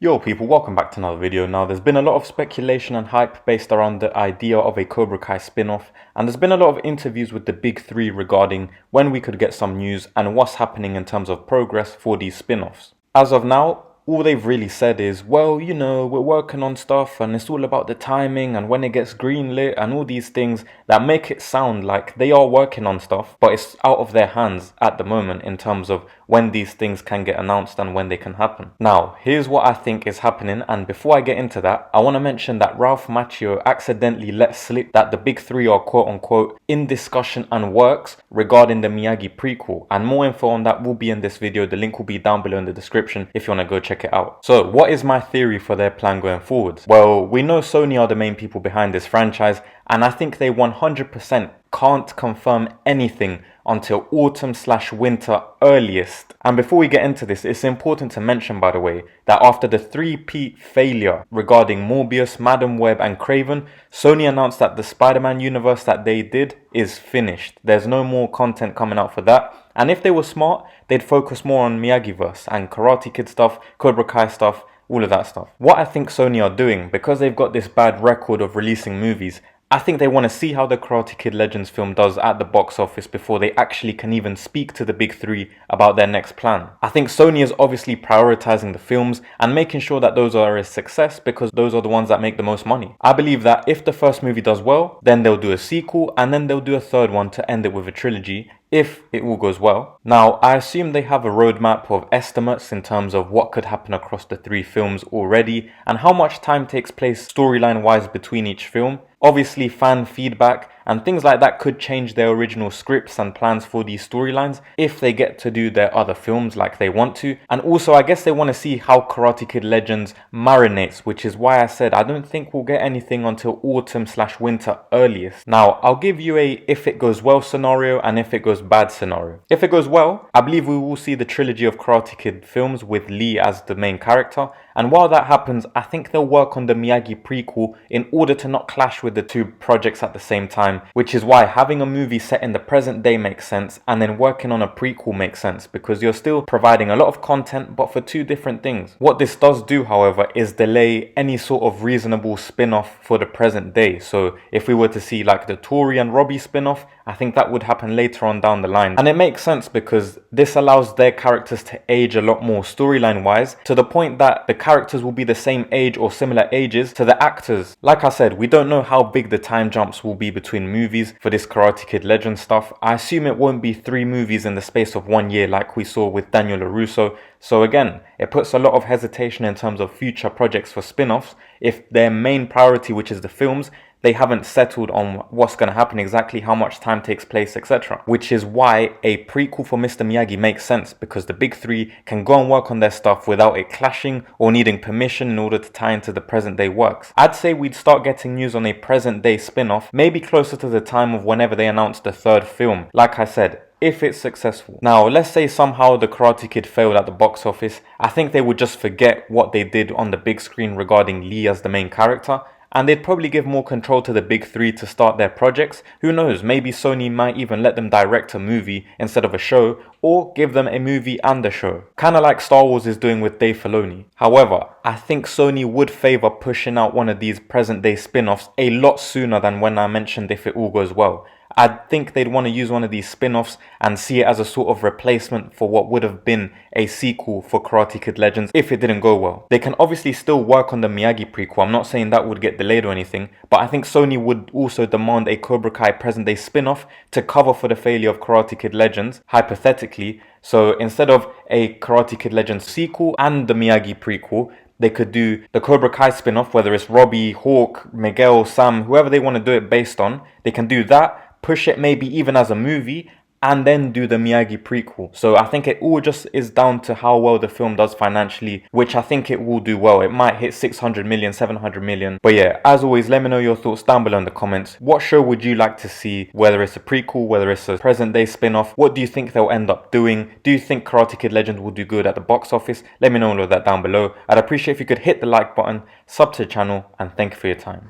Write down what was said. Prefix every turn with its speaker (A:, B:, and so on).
A: Yo people, welcome back to another video. Now there's been a lot of speculation and hype based around the idea of a Cobra Kai spin-off, and there's been a lot of interviews with the big three regarding when we could get some news and what's happening in terms of progress for these spin-offs. As of now, all they've really said is, well, you know, we're working on stuff and it's all about the timing and when it gets greenlit and all these things that make it sound like they are working on stuff, but it's out of their hands at the moment in terms of when these things can get announced and when they can happen. Now, here's what I think is happening, and before I get into that, I want to mention that Ralph Macchio accidentally let slip that the big three are quote-unquote in discussion and works regarding the Miyagi prequel, and more info on that will be in this video. The link will be down below in the description if you want to go check it out. So, what is my theory for their plan going forwards? Well, we know Sony are the main people behind this franchise, and I think they 100% can't confirm anything until autumn/winter earliest. And before we get into this, it's important to mention, by the way, that after the three-peat failure regarding Morbius, Madam Web and Craven, Sony announced that the Spider-Man universe that they did is finished. There's no more content coming out for that. And if they were smart, they'd focus more on Miyagi-verse and Karate Kid stuff, Cobra Kai stuff, all of that stuff. What I think Sony are doing, because they've got this bad record of releasing movies, I think they want to see how the Karate Kid Legends film does at the box office before they actually can even speak to the big three about their next plan. I think Sony is obviously prioritizing the films and making sure that those are a success because those are the ones that make the most money. I believe that if the first movie does well, then they'll do a sequel and then they'll do a third one to end it with a trilogy, if it all goes well. Now, I assume they have a roadmap of estimates in terms of what could happen across the three films already and how much time takes place storyline wise between each film. Obviously, fan feedback and things like that could change their original scripts and plans for these storylines if they get to do their other films like they want to. And also, I guess they want to see how Karate Kid Legends marinates, which is why I said I don't think we'll get anything until autumn/winter earliest. Now, I'll give you a if it goes well scenario and if it goes bad scenario. If it goes well, I believe we will see the trilogy of Karate Kid films with Lee as the main character. And while that happens, I think they'll work on the Miyagi prequel in order to not clash with the two projects at the same time, which is why having a movie set in the present day makes sense and then working on a prequel makes sense because you're still providing a lot of content but for two different things. What this does do, however, is delay any sort of reasonable spin-off for the present day. So if we were to see like the Tori and Robby spin-off, I think that would happen later on down the line. And it makes sense because this allows their characters to age a lot more storyline wise, to the point that the characters will be the same age or similar ages to the actors. Like I said, we don't know how big the time jumps will be between movies for this Karate Kid Legends stuff. I assume it won't be 3 movies in the space of 1 year like we saw with Daniel LaRusso. So again, it puts a lot of hesitation in terms of future projects for spin-offs if their main priority, which is the films, they haven't settled on what's going to happen exactly, how much time takes place, etc. Which is why a prequel for Mr. Miyagi makes sense, because the big three can go and work on their stuff without it clashing or needing permission in order to tie into the present day works. I'd say we'd start getting news on a present day spin-off maybe closer to the time of whenever they announce the third film. Like I said, if it's successful. Now, let's say somehow the Karate Kid failed at the box office. I think they would just forget what they did on the big screen regarding Lee as the main character, and they'd probably give more control to the big three to start their projects. Who knows, maybe Sony might even let them direct a movie instead of a show, or give them a movie and a show. Kinda like Star Wars is doing with Dave Filoni. However, I think Sony would favour pushing out one of these present day spin-offs a lot sooner than when I mentioned if it all goes well. I think they'd want to use one of these spin-offs and see it as a sort of replacement for what would have been a sequel for Karate Kid Legends if it didn't go well. They can obviously still work on the Miyagi prequel. I'm not saying that would get delayed or anything, but I think Sony would also demand a Cobra Kai present day spin-off to cover for the failure of Karate Kid Legends, hypothetically. So instead of a Karate Kid Legends sequel and the Miyagi prequel, they could do the Cobra Kai spin-off, whether it's Robby, Hawk, Miguel, Sam, whoever they want to do it based on. They can do that, push it maybe even as a movie, and then do the Miyagi prequel. So I think it all just is down to how well the film does financially, which I think it will do well. It might hit 600 million, 700 million. But yeah, as always, let me know your thoughts down below in the comments. What show would you like to see? Whether it's a prequel, whether it's a present day spin-off, what do you think they'll end up doing? Do you think Karate Kid Legends will do good at the box office? Let me know all of that down below. I'd appreciate if you could hit the like button, sub to the channel, and thank you for your time.